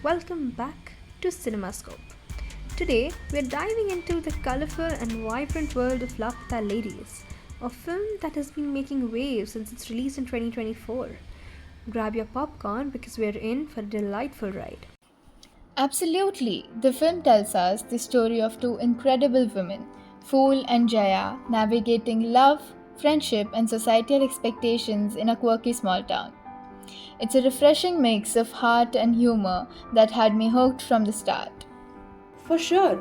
welcome back to CinemaScope. Today, we're diving into the colorful and vibrant world of Laapata Ladies, a film that has been making waves since its release in 2024. Grab your popcorn because we're in for a delightful ride. Absolutely. The film tells us the story of two incredible women, Fool and Jaya, navigating love, friendship, and societal expectations in a quirky small town. It's a refreshing mix of heart and humor that had me hooked from the start. For sure.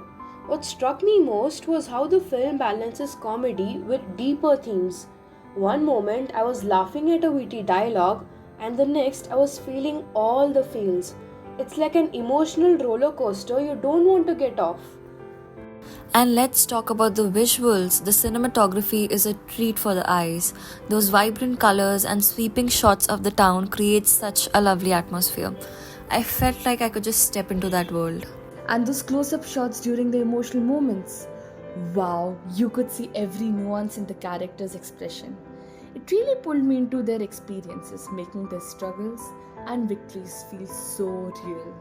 What struck me most was how the film balances comedy with deeper themes. One moment I was laughing at a witty dialogue, and the next I was feeling all the feels. It's like an emotional roller coaster you don't want to get off. And let's talk about the visuals. The cinematography is a treat for the eyes. Those vibrant colors and sweeping shots of the town create such a lovely atmosphere. I felt like I could just step into that world. And those close up shots during the emotional moments. Wow, you could see every nuance in the character's expression. It really pulled me into their experiences, making their struggles and victories feel so real.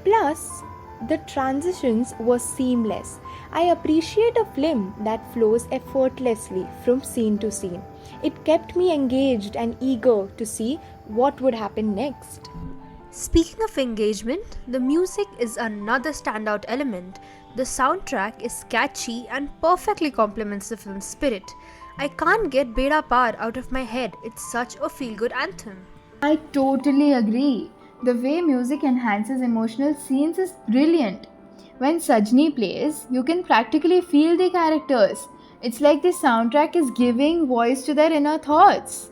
Plus, the transitions were seamless. I appreciate a film that flows effortlessly from scene to scene. It kept me engaged and eager to see what would happen next. Speaking of engagement, the music is another standout element. The soundtrack is catchy and perfectly complements the film's spirit. I can't get Beda Par out of my head, it's such a feel good anthem. I totally agree. The way music enhances emotional scenes is brilliant. When Sajni plays, you can practically feel the characters. It's like the soundtrack is giving voice to their inner thoughts.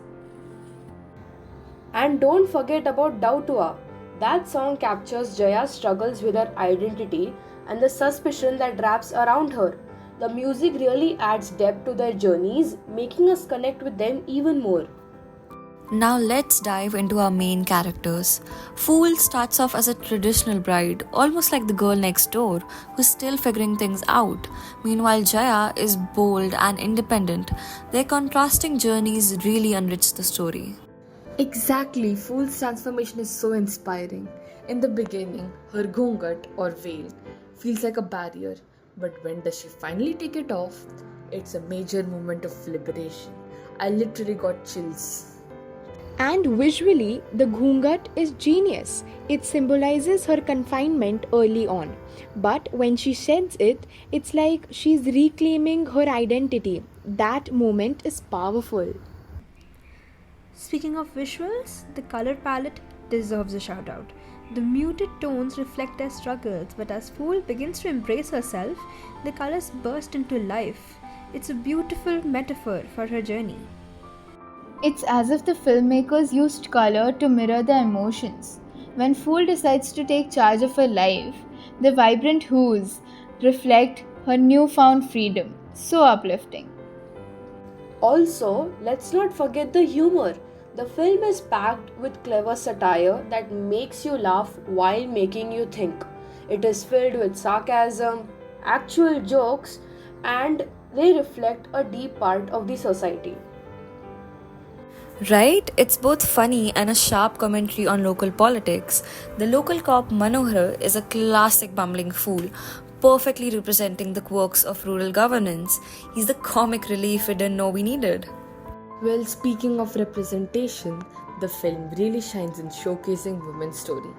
And don't forget about Dautua. That song captures Jaya's struggles with her identity and the suspicion that wraps around her. The music really adds depth to their journeys, making us connect with them even more. Now let's dive into our main characters. Fool starts off as a traditional bride, almost like the girl next door, who's still figuring things out. Meanwhile, Jaya is bold and independent. Their contrasting journeys really enrich the story. Exactly, Fool's transformation is so inspiring. In the beginning, her ghungat or veil feels like a barrier, but when does she finally take it off? It's a major moment of liberation. I literally got chills. And visually, the ghungat is genius. It symbolizes her confinement early on. But when she sheds it, it's like she's reclaiming her identity. That moment is powerful. Speaking of visuals, the color palette deserves a shout out. The muted tones reflect their struggles, but as Fool begins to embrace herself, the colors burst into life. It's a beautiful metaphor for her journey. It's as if the filmmakers used color to mirror the emotions. When Fool decides to take charge of her life, the vibrant hues reflect her newfound freedom. So uplifting. Also, let's not forget the humor. The film is packed with clever satire that makes you laugh while making you think. It is filled with sarcasm, actual jokes, and they reflect a deep part of the society. Right? It's both funny and a sharp commentary on local politics. The local cop Manohar is a classic bumbling fool, perfectly representing the quirks of rural governance. He's the comic relief we didn't know we needed. Well, speaking of representation, the film really shines in showcasing women's story.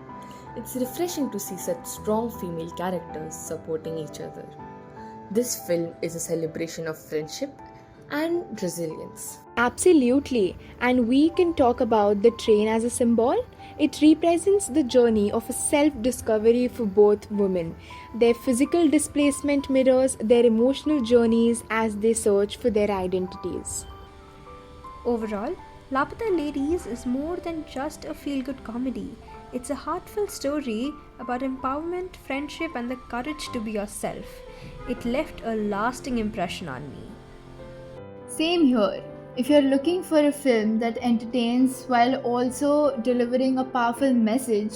It's refreshing to see such strong female characters supporting each other. This film is a celebration of friendship and resilience. Absolutely. And we can talk about the train as a symbol. It represents the journey of a self-discovery for both women. Their physical displacement mirrors their emotional journeys as they search for their identities. Overall, Laapata Ladies is more than just a feel-good comedy. It's a heartfelt story about empowerment, friendship, and the courage to be yourself. It left a lasting impression on me. Same here. If you're looking for a film that entertains while also delivering a powerful message,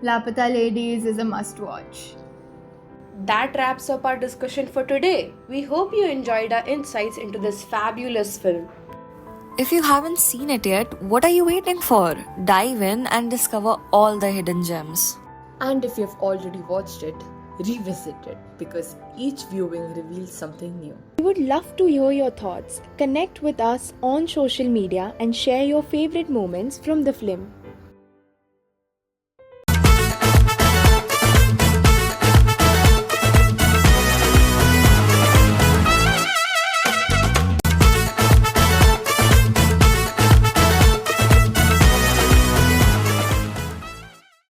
Laapata Ladies is a must watch. That wraps up our discussion for today. We hope you enjoyed our insights into this fabulous film. If you haven't seen it yet, what are you waiting for? Dive in and discover all the hidden gems. And if you've already watched it, revisit it because each viewing reveals something new. We would love to hear your thoughts. Connect with us on social media and share your favorite moments from the film.